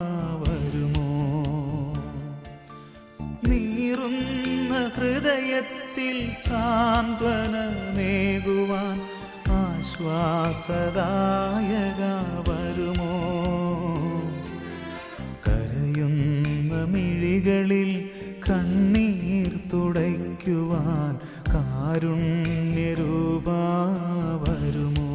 വരുമോ? നീറുന്ന ഹൃദയത്തിൽ സാന്ത്വനമേകുവാൻ ആശ്വാസദായക വരുമോ? കരയുന്ന മിഴികളിൽ കണ്ണീർ തുടയ്ക്കുവാൻ കാരുണ്യരൂപാ വരുമോ?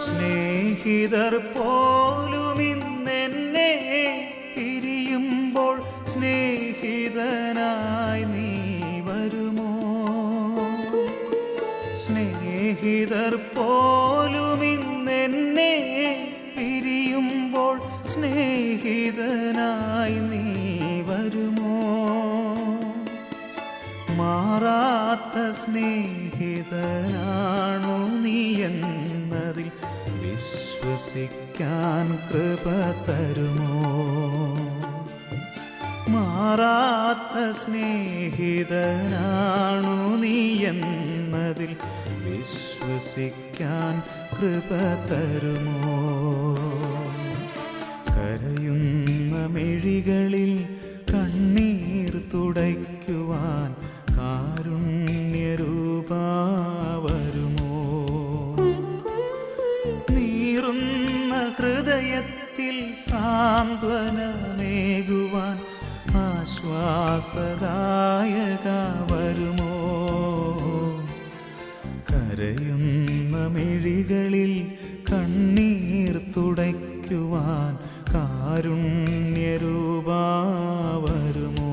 സ്നേഹിതർ പോലും ഇന്നെന്നെ പിരിയുമ്പോൾ സ്നേഹിതനായി നീ വരുമോ? സ്നേഹിതർ പോലും ഇന്നെന്നെ പിരിയുമ്പോൾ സ്നേഹിതനായി നീ വരുമോ? മാറാത്ത സ്നേഹിതനാണോ നീ എന്നതിൽ വിശ്വസിക്കാൻ കൃപ തരുമോ? മാറാത്ത സ്നേഹിതനാണോ നീ എന്നതിൽ വിശ്വസിക്കാൻ കൃപ തരുമോ? കരയുന്ന മിഴികളിൽ കണ്ണീർ തുടയ്ക്കുവാൻ കാരുണ്യരൂപാ വരുമോ? നീറുന്ന ഹൃദയത്തിൽ സാന്ത്വനമേകുവാൻ ആശ്വാസദായക വരുമോ? കരയുന്ന മിഴികളിൽ കണ്ണീർ തുടയ്ക്കുവാൻ കാരുണ്യരൂപാ വരുമോ?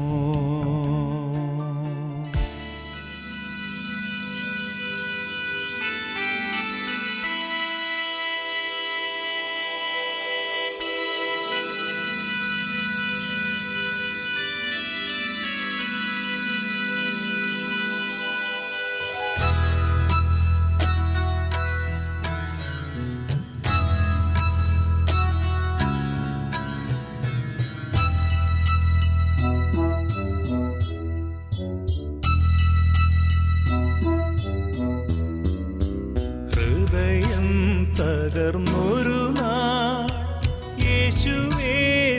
തകർന്നൊരു നാൾ യേശുവേ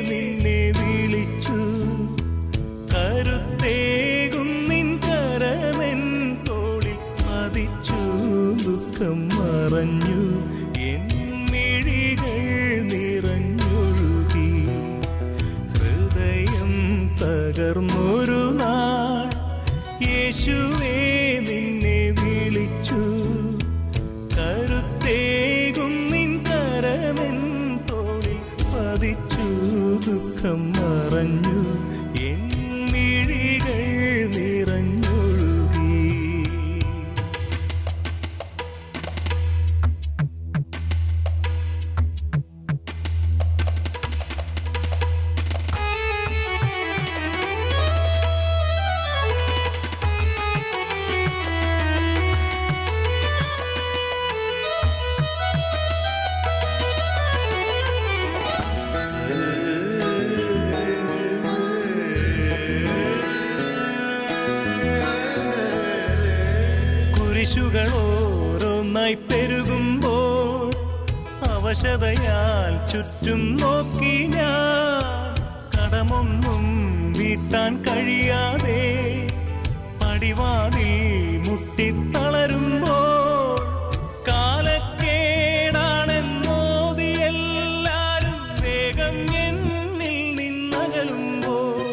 നിന്നെ വിളിച്ചു, കരുത്തേകും നിൻ കരമെൻ തോളിൽ പതിച്ചു. ദുഃഖം മറഞ്ഞു എൻ മിഴികൾ നിറഞ്ഞൊഴുകി. ഹൃദയം തകർന്നൊരു നാൾ യേശുവേ നിന്നെ വിളിച്ചു, കരുത്തേകും നിൻ കരമെൻ തോളിൽ പതിച്ചു. ദുഃഖം മറഞ്ഞു എൻ മിഴികൾ നിറഞ്ഞൊഴുകി. കുരിശുകൾ ഓരോന്നായി പെരുകുമ്പോൾ അവശതയാൽ ചുറ്റും നോക്കി ഞാൻ. കടമൊന്നും വീട്ടാൻ കഴിയാതെ പടിവാതിൽ മുട്ടിത്തളരുമ്പോൾ, കാലക്കേടാണെന്നോതി എല്ലാരും വേഗം എന്നിൽ നിന്നകലുമ്പോൾ,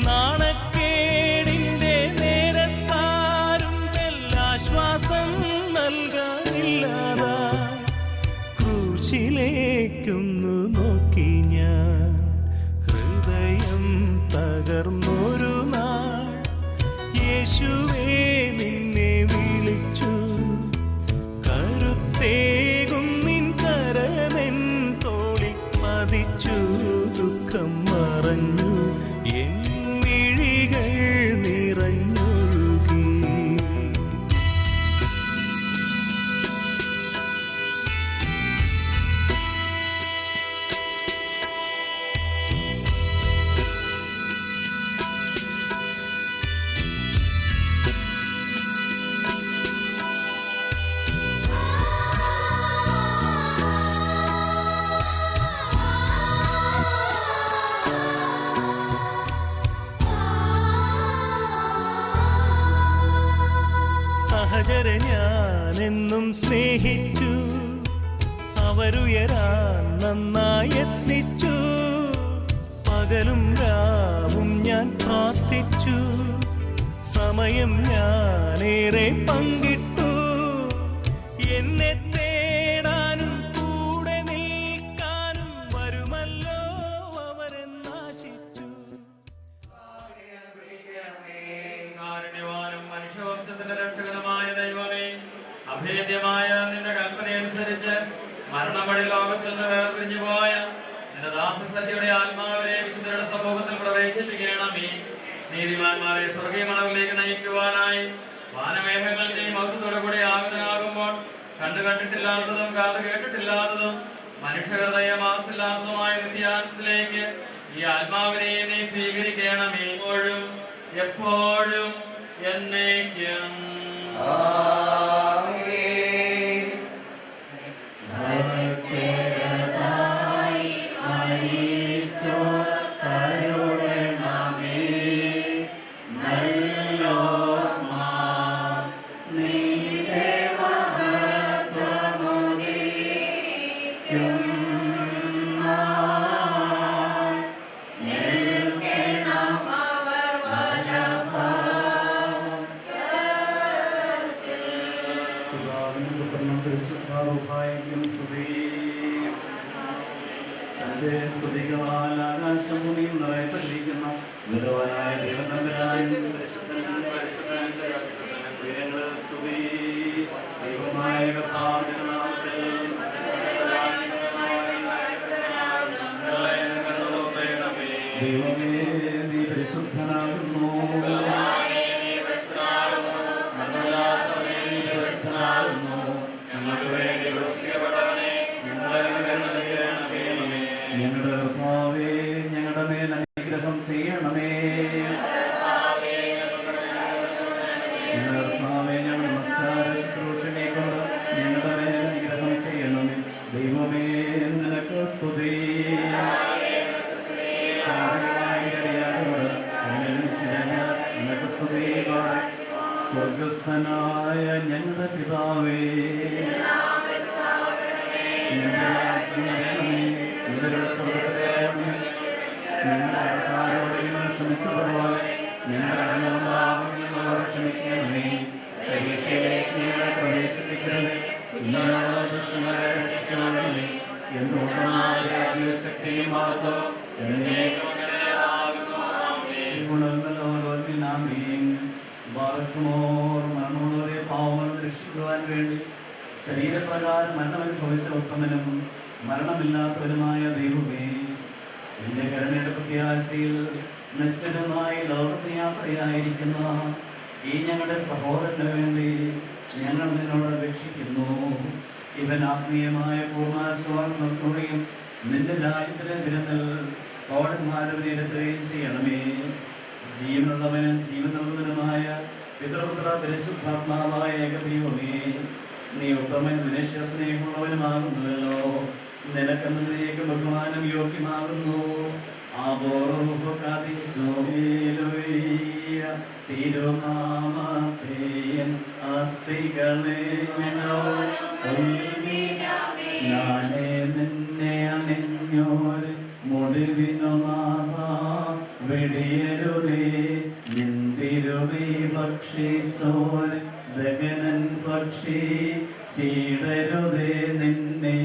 നാണക്കേടിൻ്റെ നേരത്താരും ശ്വാസം നൽകാനില്ലാതാ ക്രൂശിലേക്കൊന്നു നോക്കി ഞാൻ. ഹൃദയം തകർന്നൊരു നാൾ യേശുവേ നിന്നെ വിളിച്ചു, കരുത്തേകും നിൻ കരമെൻ തോളിൽ പ്രാർത്ഥിച്ചു, ദുഃഖം മറഞ്ഞു, എൻ മിഴികൾ നിറഞ്ഞൊഴുകി. സഹചരെ ഞാനെന്നും സ്നേഹിച്ചു, അവരുയരാൻ നന്നായി യത്നിച്ചു. പകലും രാവും ഞാൻ പ്രാർത്ഥിച്ചു, സമയം ഞാനേറെ പങ്കിട്ടു. എന്നെ തേടാനും കൂടെ നിൽക്കാനും വരുമല്ലോ അവരെന്നാശിച്ചു. മനുഷ്യവംശത്തിന്റെ രക്ഷകനുമായ ദൈവമേ, അഭേദ്യമായ നിന്റെ കൽപ്പനയനുസരിച്ച് മരണം വഴി ലോകത്തിൽ നിന്ന് വേർപിരിഞ്ഞു പോയ നിന്റെ ദാസസത്യയുടെ ആത്മാവിനെ വിശുദ്ധരുടെ സമൂഹത്തിൽ പ്രവേശിപ്പിക്കണമേ. നീതിമാന്മാരെ സ്വർഗീയ മണവിലേക്ക് നയിക്കുവാനായി വാനമേഘങ്ങൾ നീ മൗത്തത്തോടു കൂടി ആഗതനാകുമ്പോൾ കണ്ടു കണ്ടിട്ടില്ലാത്തതും കാത് കേട്ടിട്ടില്ലാത്തതും മനുഷ്യഹൃദയമാസില്ലാത്തതുമായ നിത്യാനത്തിലേക്ക് ഈ ആത്മാവിനെ നീ സ്വീകരിക്കണമേ. എപ്പോഴും എപ്പോഴും എന്നേക്കും. സ്വർഗസ്ഥനായ ഞങ്ങളുടെ പിതാവേ, ക്ഷമിച്ചതുപോലെ ഞങ്ങളുടെ ക്ഷമിക്കണമേ. പരീക്ഷയിലേക്ക് ഞങ്ങളെ പ്രവേശിപ്പിക്കണമേ. എന്തുകൊണ്ടാണ് ശക്തിയും മാർഗം മരണമുള്ളവരെ പാവങ്ങൾ രക്ഷിക്കുവാൻ വേണ്ടി ശരീരപ്രകാരം മരണമനുഭവിച്ച ഉത്തമനും മരണമില്ലാത്തവരുമായ ദൈവമേ, എന്റെ കരുണയുടെ പ്രത്യാശയിൽ നിശ്ചലമായി ലോകത്ത് യാത്രയായിരിക്കുന്ന ഈ ഞങ്ങളുടെ സഹോദരന് വേണ്ടി ഞങ്ങൾ നിന്നോട് അപേക്ഷിക്കുന്നു. ഇവൻ ആത്മീയമായ പൂർണ്ണാശ്വാസത്തോടെയും നിന്റെ രാജ്യത്തിലെ വിരുന്നിൽ കോടന്മാരവനെ എടുക്കുകയും ചെയ്യണമേ. ജീവനുള്ളവനും ജീവനുള്ളവനുമായ പിതൃപുത്ര പരിശുദ്ധാത്മാവായ ഏകദൈവമേ, നീ ഉത്തമൻ മനുഷ്യ സ്നേഹമുള്ളവനുമാകുന്നുവല്ലോ. നിനക്കെന്നതിലേക്ക് ബഹുമാനം യോഗ്യമാകുന്നു. തിരുനാമത്തേൻ അസ്ഥികളെ സ്നാനേ നിന്നെ അണിഞ്ഞോര് മുടിവിനുനാഥ വെടിയരുതേ. നിന്തിരുവേ ഭക്ഷിച്ചോര് ഗഗനൻ പക്ഷി ചീടരുതേ. നിന്നെ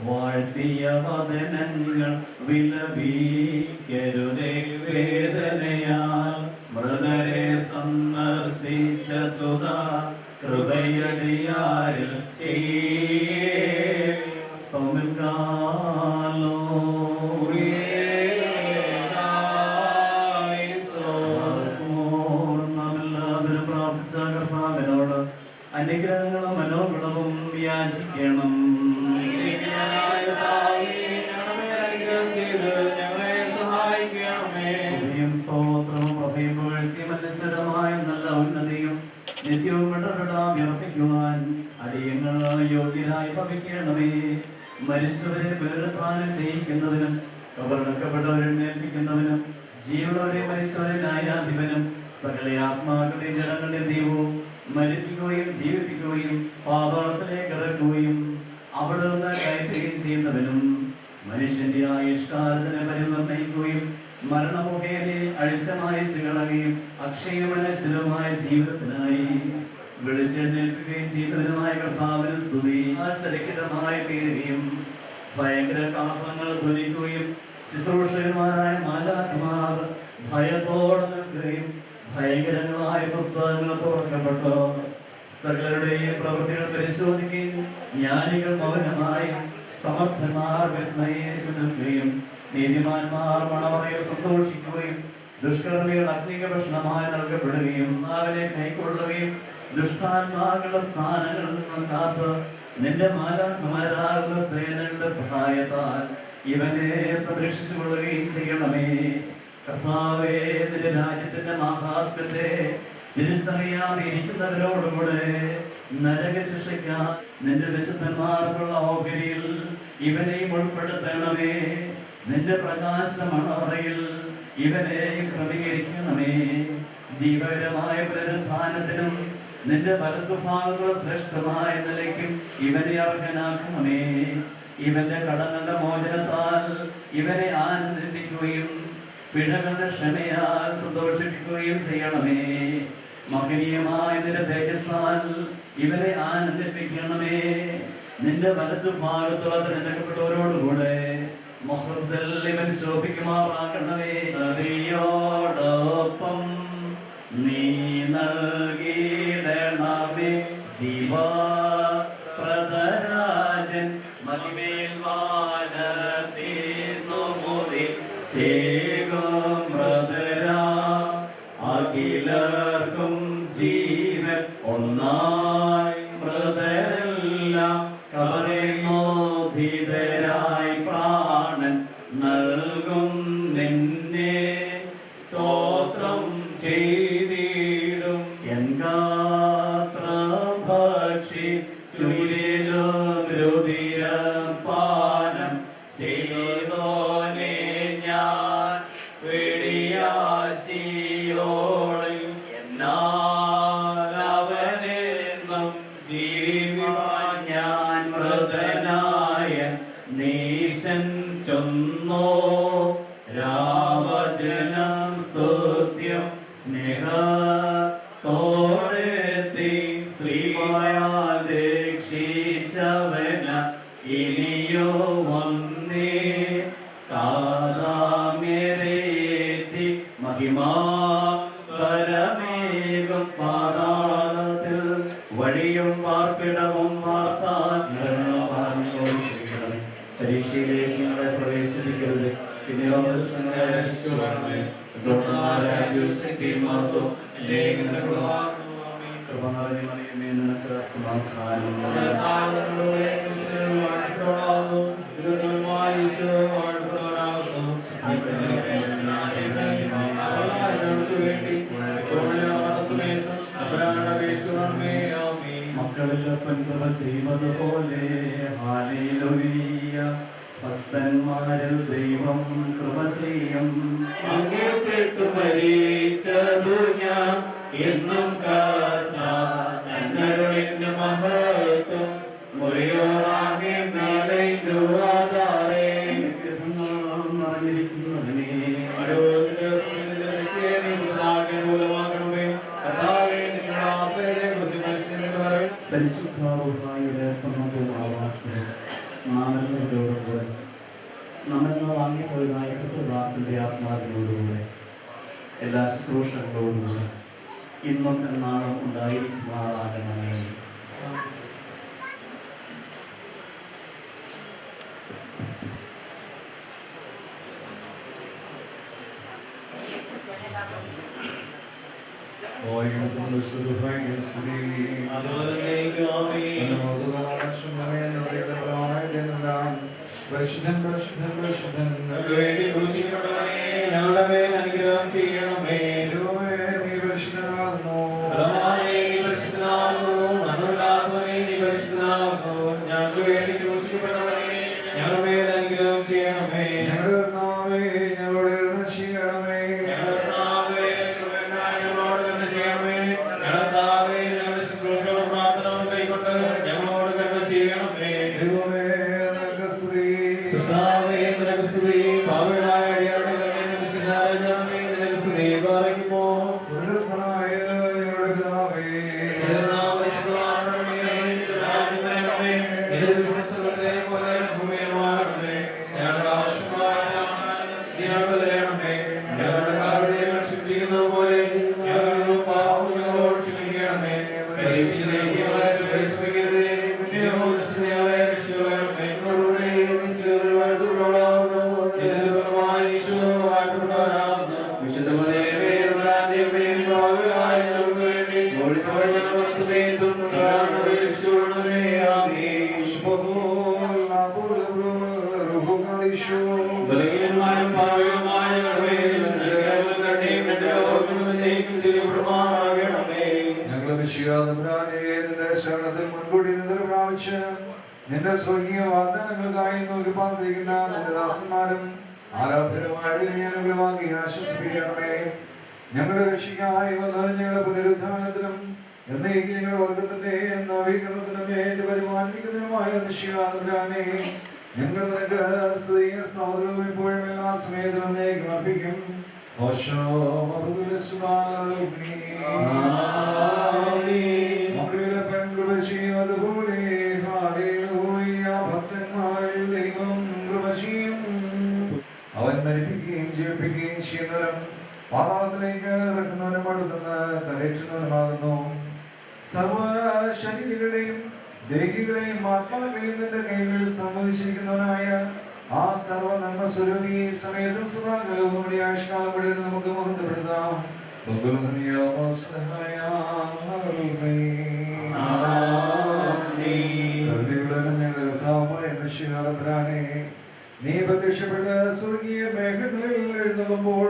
വാഴ്ത്തിയ വദനങ്ങൾ വിലപിക്കരുതേ. വേദനയാൽ മൃതരെ സന്ദർശിച്ച സുധാ ഹൃദയടിയാരിൽ ചെയ്യേ. മരിച്ചവരെ പുനരുത്ഥാനം ചെയ്യിക്കുന്നവനും കബറടക്കപ്പെട്ടവരെ എഴുന്നേൽപ്പിക്കുന്നവനും ജീവനോടെ മരിച്ചവരെ ന്യായാധിപനും സകല ആത്മാക്കളുടെ ജനങ്ങളുടെ ദൈവവും മരിപ്പിക്കുകയും ജീവിപ്പിക്കുകയും പാതാളത്തിലേക്ക് ഇറക്കുകയും അവിടെ നിന്ന് കയറ്റുകയും ചെയ്യുന്നവനും മനുഷ്യന്റെ ആയുഷ്കാലത്തിന് പരിനിർണയിക്കുകയും മരണമുഖേനെ അഴിച്ചമായസുകളെയും അക്ഷയമനശ്വരമായ ജീവിതത്തിനായി വിളിച്ചെഴുന്നേൽക്കുകയും ചെയ്തവനുമായ കർത്താവിന് സ്തുതി ആശ്ചര്യകരമായി തീരുകയും ഭയങ്കര കാഹളങ്ങൾ ധ്വനിക്കുകയും ശുശ്രൂഷകന്മാരായ മാലാഖമാർ ഭയത്തോടെ നിൽക്കുകയും ഭയങ്കരങ്ങളായ പുസ്തകങ്ങൾ തുറക്കപ്പെട്ടു സകലരുടെയും പ്രവൃത്തികൾ പരിശോധിക്കുകയും ജ്ഞാനികൾ മൗനമായി സമർത്ഥന്മാർ വിസ്മയിച്ചു നിൽക്കുകയും നീതിമാന്മാർ മണവറയിൽ സന്തോഷിക്കുകയും ദുഷ്കർമ്മികൾ അഗ്നിക ഭക്ഷണമായി നൽകപ്പെടുകയും അവനെ കൈക്കൊള്ളുകയും ദുഷ്ടാത്മാക്കളുടെ സ്ഥാനങ്ങളിൽ നിന്നും കാത്ത് നിന്റെ മാലാഖമാരാകുന്ന സേനകളുടെ സഹായത്താൽ ഇവനെ സംരക്ഷിച്ചു കൊള്ളുകയും ചെയ്യണമേ. കർത്താവേ, നിന്റെ രാജ്യത്തിന്റെ മഹാത്മ്യത്തെ തിരിച്ചറിയാതെ ഇരിക്കുന്നവരോടുകൂടെ നരകശിക്ഷയ്ക്കാൻ നിന്റെ വിശുദ്ധന്മാർക്കുള്ള ഓഹരിയിൽ ഇവനെയും ഉൾപ്പെടുത്തണമേ. നിന്റെ പ്രകാശമണവറയിൽ ഇവനെയും ക്രമീകരിക്കണമേ. ജീവകരമായ പുനരുത്ഥാനത്തിനും നിന്റെ വലതുഭാഗങ്ങൾ ശ്രേഷ്ഠമായ നിലയ്ക്കും ഇവനെ അർഹനാക്കണമേ. ഇവന്റെ കടങ്ങളുടെ മോചനത്താൽ ഇവനെ ആനന്ദിപ്പിക്കുകയും പിഴകളുടെ ക്ഷമയാൽ സന്തോഷിപ്പിക്കുകയും ചെയ്യണമേ. മഹനീയമായ നിന്റെ തേജസ്സാൽ ഇവരെ ആനന്ദിപ്പിക്കണമേ. നിന്റെ വലതുഭാഗത്തുള്ള തിരഞ്ഞെടുക്കപ്പെട്ടവരോടുകൂടെ മഹൃത്തിൽ ഇവൻ ശോഭിക്കുമാറാകണമേ. നദിയോടൊപ്പം നീ നൽകിയിടണമേ ജീവപ്രദരാജൻ മഹിമേൽ വാനത്തീർന്നു മുറി ചേകും മൃതരാ അഖിലർക്കും ജീവൻ ഒന്നായി മൃതരെല്ലാം കബറിമോധിതരായി പ്രാണൻ നൽകും നിന്നെ സ്തോത്രം ചെയ്തിടും ഭക്ഷി ചുരിലും രുതിരപാനം ചെയ്തോനെ ഞാൻ വെടിയാശിയോളയും എന്നാലവനെന്നും ജീവിവാൻ ഞാൻ മൃതനായ നീശൻ ചൊന്നോ രാവചനം സ്തുത്യം സ്നേഹത്തോടെത്തി ശ്രീമായാൽ രക്ഷിച്ചവന ഇനിയോ വന്നേ കാതാമേരേറ്റി മഹിമാ പരമേകം പാതാളത്തിൽ വഴിയും പാർപ്പിടവും വാർത്താൻ പരീക്ഷയിലേക്ക് ഞങ്ങളെ പ്രവേശിപ്പിക്കരുത്. പിന്നെയോ മക്കളിലപ്പൻ കൃപ ചെയ്തതുപോലെ ഹാലേലൂയ ഭക്തന്മാരിൽ ദൈവം കൃപ ചെയ്യും. അങ്ങേ കേട്ടു മരിച്ചതു ഞാൻ എന്നും കാത്തരുളിന്റെ മഹത്വം മുറിയോറാകെ മേലൈതുവാതാറേ നിറഞ്ഞിരിക്കുന്നതിനെ പരിശുദ്ധായുടെ സമൂഹമാവാസം നാമങ്ങളോടുകൂടെ നമ്മളെന്ന് വാങ്ങിപ്പോയതായ കൃത്യദാസന്റെ ആത്മാവിനോടുകൂടെ എല്ലാ ശുശ്രൂഷകളോടുകൂടെ ഇന്നും എന്നാളും ഉണ്ടായിരിക്കുമാറാകണമേ. ഞങ്ങളുടെ മേൽ അനുഗ്രഹം ചെയ്യണമേ. ഞങ്ങൾക്ക് വേണ്ടി ക്രൂശിക്കപ്പെട്ടവനെ ഞങ്ങളുടെ ചെയ്യണമേ. ഞങ്ങളുടെ കർത്താവേ, ഞങ്ങളോട് കരുണ ചെയ്യണമേ. ഞങ്ങളുടെ കർത്താവേ, കൃപയുണ്ടായി ഞങ്ങളോട് കരുണ ചെയ്യണമേ. ഞങ്ങളുടെ കർത്താവേ, ഞങ്ങളുടെ ശുശ്രൂഷകളും പ്രാർത്ഥനകളും കൈക്കൊണ്ട് ഞങ്ങളോട് കരുണ ചെയ്യണമേ. ദൈവമേ, നിനക്ക് സ്തുതി. കർത്താവേ, നിനക്ക് സ്തുതി. പാപികളായ അടിയാരുടെ കരുണയും വിശുദ്ധരാജാവേ, നിനക്ക് സ്തുതി. പാറയ്ക്കുമോ സ്വർഗ്ഗസ്ഥനായ ഞങ്ങളുടെ പിതാവേ, നിന്റെ സ്വർഗീയ വാഗ്ദാനങ്ങൾക്കായി നോക്കിപ്പാർത്തിരിക്കുന്ന നിന്റെ ദാസന്മാരും ആരാധനമായിട്ട് ഞങ്ങൾ വാങ്ങി ആശ്വസിപ്പിക്കണമേ. ഞങ്ങളുടെ രക്ഷയ്ക്കായി ഞങ്ങളുടെ പുനരുദ്ധാനത്തിനും എന്നേക്ക് ഞങ്ങളുടെ വർഗത്തിന്റെ നവീകരണത്തിനും എന്റെ പരിപാലിക്കുന്നതിനുമായ നിശ്ചയാതമ്പുരാനെ ഞങ്ങൾ നിനക്ക് സ്തുതിയും സ്തോത്രവും ഇപ്പോഴും എല്ലാ സമയത്തും എന്നേക്കും അർപ്പിക്കും. മക്കളിലെ പെൺകൃപ ചെയ്യുന്നതുപോലെ ഭക്തന്മാരിൽ ദൈവം കൃപ ചെയ്യും. അവൻ മരിപ്പിക്കുകയും ജീവിപ്പിക്കുകയും ചെയ്യുന്നവരും പാതാളത്തിലേക്ക് ഇറക്കുന്നവനും അടുത്തുനിന്ന് കരയിച്ചുന്നവനുമാകുന്നു. സർവ ശരീരങ്ങളെയും ദേഹികളെയും ആത്മാക്കളെയും നിന്റെ കൈകളിൽ സംഭവിച്ചിരിക്കുന്നവനായ ആ സർവ നന്മ സ്വരൂപി സമയത്തും സദാകാലവും നമ്മുടെ ആയുഷ്കാലം മുഴുവൻ നമുക്ക് മഹത്വപ്പെടുത്താം. നീ പ്രത്യക്ഷപ്പെട്ട സ്വർഗീയ മേഘങ്ങളിൽ എഴുന്നള്ളുമ്പോൾ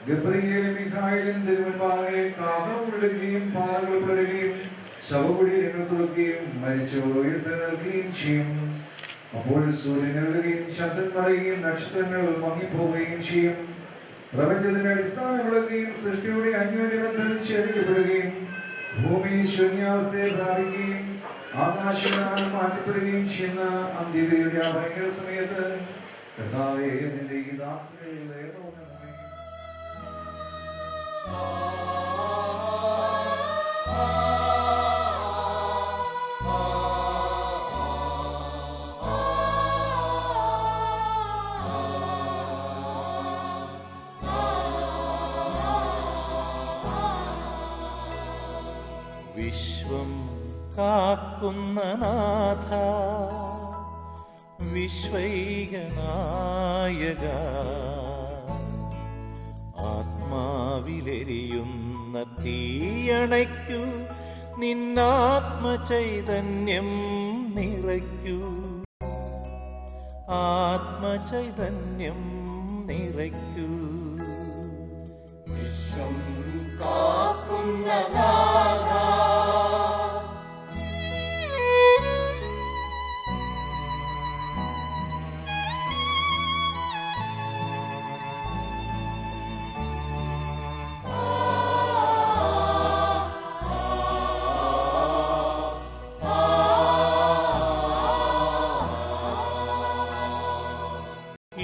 ഗബ്രിയേലും മിഖായേലും തിരുമുൻപാകെ കാഹളം വിടുകയും പാറകൾ പെരുകയും ശവകുടീരങ്ങൾ തുറക്കുകയും മരിച്ചവർ ഉയർത്തെഴുന്നേൽക്കുകയും ചെയ്യും. അപ്പോൾ സൂര്യൻ എഴുതുകയും ചന്ദ്രൻ മറയുകയും നക്ഷത്രങ്ങൾ മങ്ങിപ്പോവുകയും ചെയ്യും. പ്രപഞ്ചത്തിന്റെ അടിസ്ഥാനം വിളക്കുകയും സൃഷ്ടിയുടെ അന്യോന്യബന്ധം ഛേദിക്കപ്പെടുകയും ഭൂമി ശൂന്യാവസ്ഥയെ പ്രാപിക്കുകയും ആകാശങ്ങൾ മാറ്റപ്പെടുകയും ചെയ്യുന്ന അന്ത്യതയുടെ ആ ഭയങ്കര സമയത്ത് കർത്താവേ, നിന്റെ ഈ ദാസനിൽ ഏതോ വിശ്വം കാക്കുന്ന നാഥ, വിശ്വൈകനായക, ആത്മാവിലെരിയുന്ന തീയണയ്ക്കു, നിന്നാത്മചൈതന്യം നിറയ്ക്കൂ, ആത്മചൈതന്യം നിറയ്ക്കൂ. വിശ്വം കാക്കുന്ന നാഥ,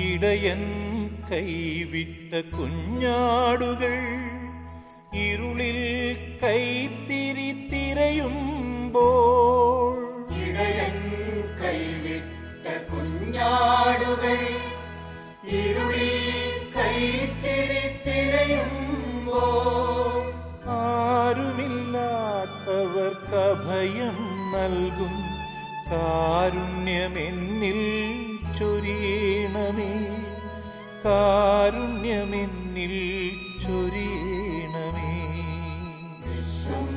ഇടയൻ കൈവിട്ട കുഞ്ഞാടുകൾ ഇരുളിൽ കൈത്തിരി തിരയുമ്പോൾ, ഇടയൻ കൈവിട്ട കുഞ്ഞാടുകൾ ഇരുളിൽ കൈത്തിരി തിരയുമ്പോൾ, ആരുമില്ലാത്തവർക്ക് അഭയം നൽകും കാരുണ്യമെന്നിൽ ചൊരിയണമേ, കാരുണ്യമെന്നിൽ ചൊരിയണമേ. വിശ്വം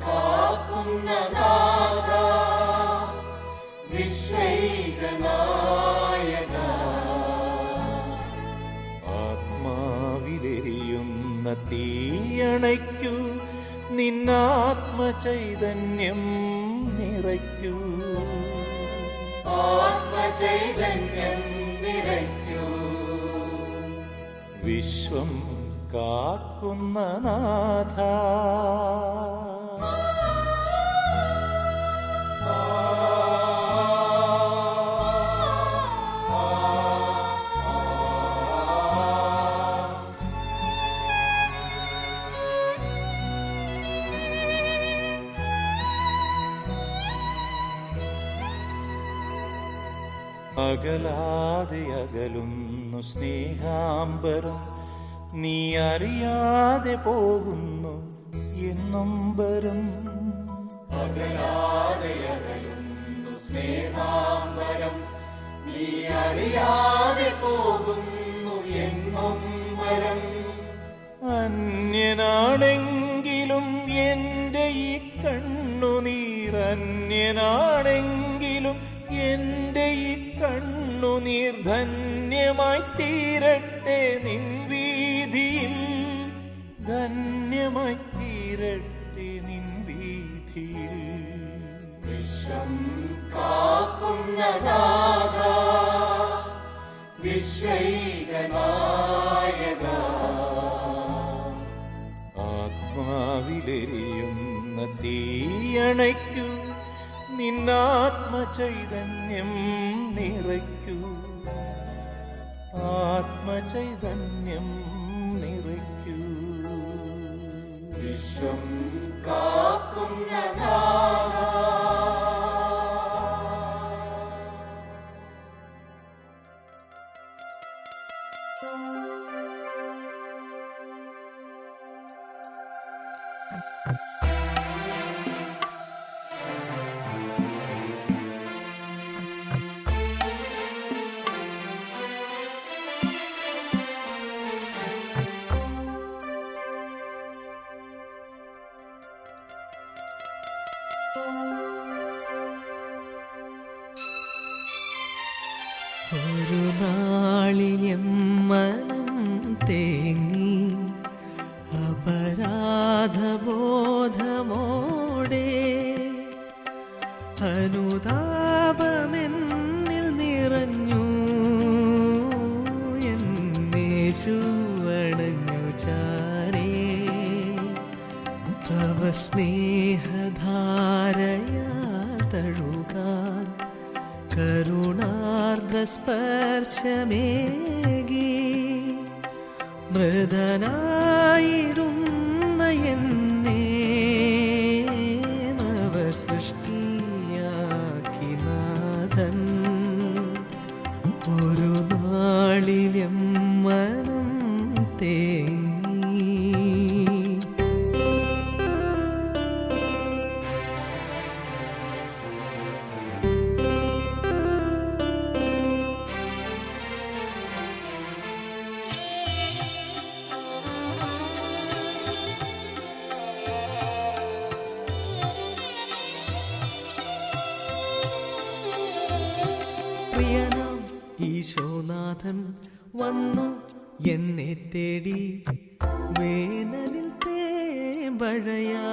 കാക്കുന്ന നാഥ, വിശ്വൈകനായക, ആത്മാവിലെരിയുന്ന തീയണയ്ക്കൂ, നിന്നാത്മചൈതന്യം നിറയ്ക്കൂ, ആത്മചൈതന്യം നിറയ്ക്കൂ. വിശ്വം കാക്കുന്ന നാഥ. അകലാതെ അകലുന്നു സ്നേഹാംബരം, നീ അറിയാതെ പോകുന്നു എന്നൊമ്പരം. അകലാതെ അകലുന്നു സ്നേഹാംബരം, നീ അറിയാതെ പോകുന്നു എന്നൊമ്പരം. അന്യനാണെങ്കിലും എൻ്റെ ഈ കണ്ണുനീർ, അന്യനാണെങ്കിലും എൻ്റെ ഈ കണ്ണുനീർ ധന്യമായി തീരട്ടെ നിൻ വീതിയിൽ, ധന്യമായി തീരട്ടെ നിൻ വീതിയിൽ. വിശ്വം കാക്കുന്ന നാഥ, വിശ്വൈകനായക, ആത്മാവിലെരിയുന്ന തീയണയ്ക്കൂ, നിന്നാത്മചൈതന്യം നിറയ്ക്കൂ, ആത്മചൈതന്യം നിറയ്ക്കൂ. വിശ്വം കാക്കുന്ന നാഥ. ഒരു നാളിൽ മനം തേങ്ങി അപരാധബോധമോടെ, അനുതാപമെന്നിൽ നിറഞ്ഞു എന്നേശുവണഞ്ഞു ചാരേ. തവ സ്നേഹധാരയാ തഴുകാൻ കരുണാർദ്രസ്പർശമേകി, മൃതനായിരുന്ന എന്നെ നവസൃഷ്ടിയാക്കി നാഥൻ. ഒരു നാളിലും മനം തേങ്ങി. പ്രിയനാം ഈശോനാഥൻ വന്നു എന്നെ തേടി, വേനലിൽ തേമ്പഴയാ